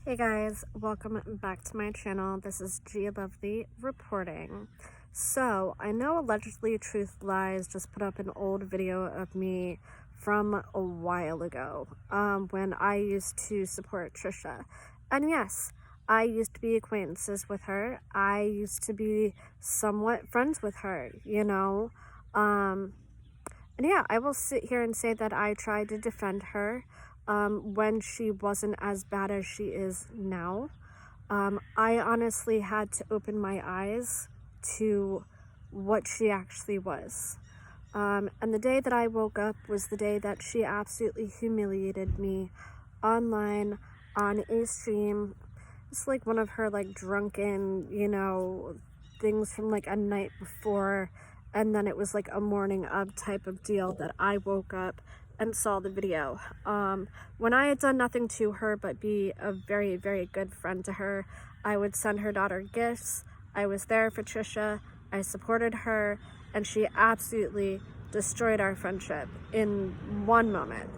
Hey guys, welcome back to my channel. This is Gia Lovely reporting. So, I know Allegedly Truth Lies just put up an old video of me from a while ago, when I used to support Tricia. And yes, I used to be acquaintances with her. I used to be somewhat friends with her, and yeah, I will sit here and say that I tried to defend her when she wasn't as bad as she is now. I honestly had to open my eyes to what she actually was. And the day that I woke up was the day that she absolutely humiliated me online on a stream. It's like one of her drunken, things from like a night before, and then it was like a morning of type of deal that I woke up and saw the video. When I had done nothing to her but be a very, very good friend to her, I would send her daughter gifts. I was there for Tricia. I supported her, and she absolutely destroyed our friendship in one moment.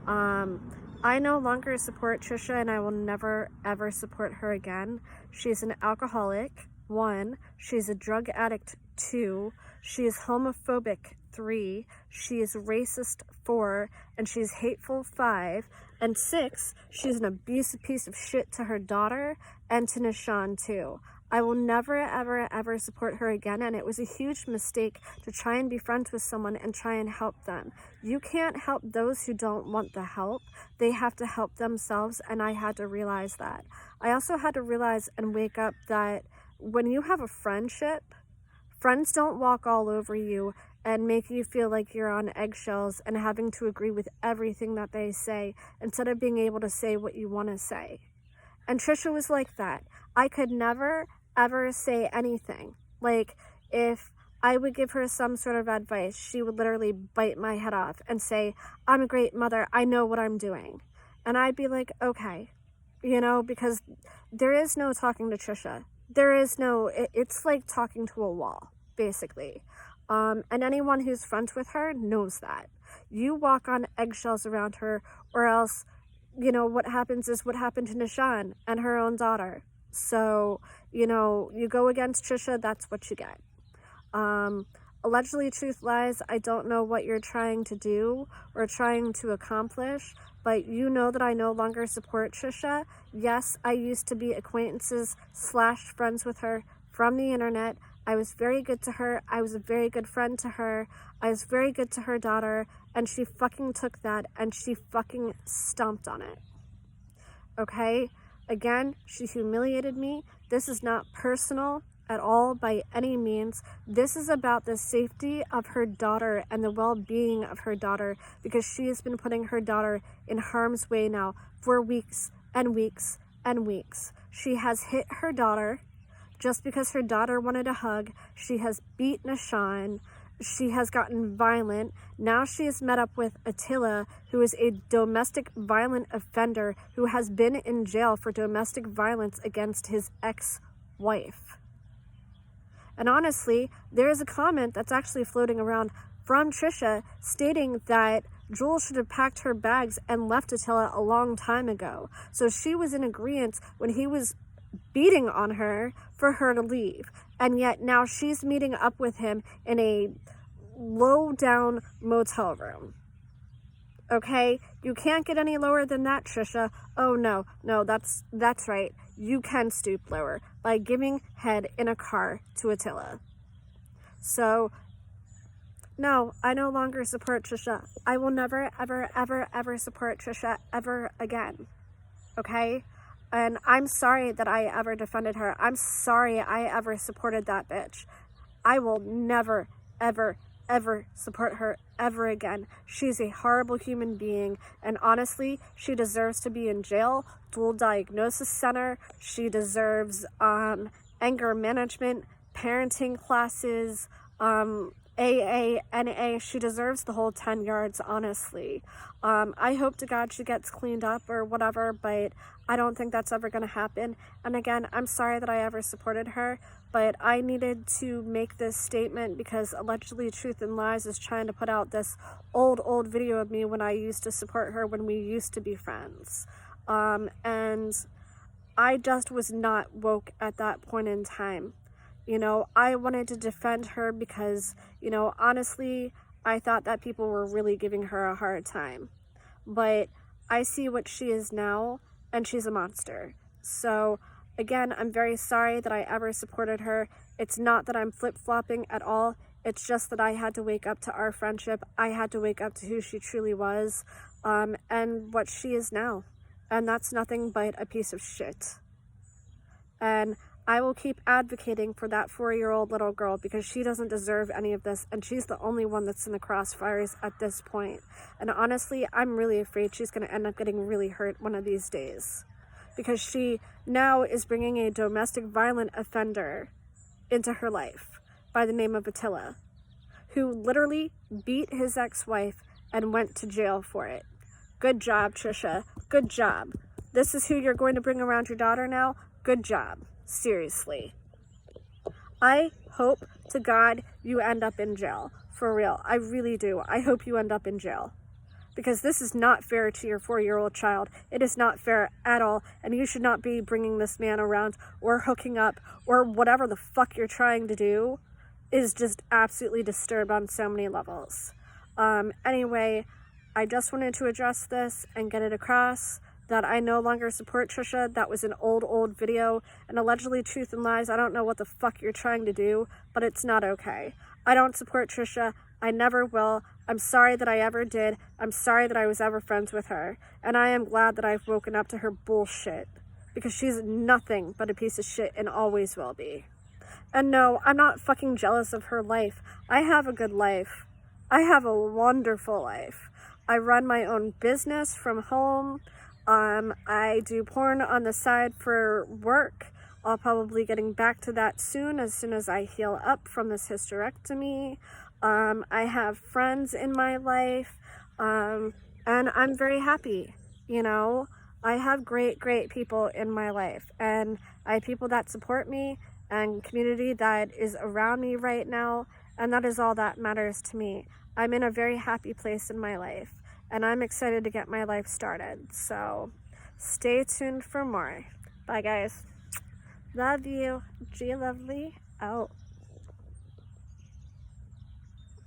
I no longer support Tricia, and I will never ever support her again. She's an alcoholic, 1. She's a drug addict, 2. She is homophobic, 3. She is racist, 4. And she's hateful, 5. And 6, she's an abusive piece of shit to her daughter and to Nishan too. I will never, ever, ever support her again, and it was a huge mistake to try and be friends with someone and try and help them. You can't help those who don't want the help. They have to help themselves, and I had to realize that. I also had to realize and wake up that when you have a friendship, friends don't walk all over you and make you feel like you're on eggshells and having to agree with everything that they say instead of being able to say what you want to say. And Tricia was like that. I could never, ever say anything. Like, if I would give her some sort of advice, she would literally bite my head off and say, I'm a great mother, I know what I'm doing. And I'd be like, okay, because there is no talking to Tricia. There is no, it's like talking to a wall, basically. And anyone who's friends with her knows that. You walk on eggshells around her, or else what happens is what happened to Nishan and her own daughter. So, you go against Tricia, that's what you get. Allegedly Truth Lies, I don't know what you're trying to do or trying to accomplish, but you know that I no longer support Tricia. Yes, I used to be acquaintances / friends with her from the internet. I was very good to her. I was a very good friend to her. I was very good to her daughter, and she fucking took that and she fucking stomped on it. Okay? Again, she humiliated me. This is not personal at all by any means. This is about the safety of her daughter and the well-being of her daughter, because she has been putting her daughter in harm's way now for weeks and weeks and weeks. She has hit her daughter. Just because her daughter wanted a hug, she has beat Nishan. She has gotten violent. Now she has met up with Attila, who is a domestic violent offender who has been in jail for domestic violence against his ex-wife. And honestly, there is a comment that's actually floating around from Tricia stating that Jewel should have packed her bags and left Attila a long time ago. So she was in agreement when he was beating on her for her to leave, and yet now she's meeting up with him in a low down motel room. Okay, you can't get any lower than that, Tricia. Oh no, that's right, you can stoop lower by giving head in a car to Attila. So no, I no longer support Tricia. I will never, ever, ever, ever support Tricia ever again. Okay? And I'm sorry that I ever defended her. I'm sorry I ever supported that bitch. I will never, ever, ever support her ever again. She's a horrible human being, and honestly, she deserves to be in jail, dual diagnosis center. She deserves anger management, parenting classes, AA, NA. She deserves the whole 10 yards, honestly. I hope to God she gets cleaned up or whatever, but I don't think that's ever going to happen. And again, I'm sorry that I ever supported her, but I needed to make this statement because Allegedly Truth and Lies is trying to put out this old video of me when I used to support her, when we used to be friends. And I just was not woke at that point in time. You know, I wanted to defend her because, you know, honestly, I thought that people were really giving her a hard time. But I see what she is now, and she's a monster. So, again, I'm very sorry that I ever supported her. It's not that I'm flip-flopping at all. It's just that I had to wake up to our friendship. I had to wake up to who she truly was, and what she is now. And that's nothing but a piece of shit. And I will keep advocating for that 4-year-old little girl because she doesn't deserve any of this, and she's the only one that's in the crossfires at this point. And honestly, I'm really afraid she's going to end up getting really hurt one of these days, because she now is bringing a domestic violent offender into her life by the name of Attila, who literally beat his ex-wife and went to jail for it. Good job, Tricia. Good job. This is who you're going to bring around your daughter now? Good job. Seriously. I hope to God you end up in jail. For real. I really do. I hope you end up in jail. Because this is not fair to your 4-year-old child. It is not fair at all. And you should not be bringing this man around or hooking up or whatever the fuck you're trying to do. Is just absolutely disturbed on so many levels. Anyway, I just wanted to address this and get it across that I no longer support Tricia. That was an old video, and allegedly truth and lies, I don't know what the fuck you're trying to do, but it's not okay. I don't support Tricia. I never will. I'm sorry that I ever did. I'm sorry that I was ever friends with her, and I am glad that I've woken up to her bullshit, because she's nothing but a piece of shit and always will be. And no, I'm not fucking jealous of her life. I have a good life. I have a wonderful life. I run my own business from home. I do porn on the side for work. I'll probably getting back to that soon as I heal up from this hysterectomy. I have friends in my life, and I'm very happy, you know. I have great people in my life, and I have people that support me and community that is around me right now, and that is all that matters to me. I'm in a very happy place in my life, and I'm excited to get my life started. So stay tuned for more. Bye, guys. Love you. G Lovely out.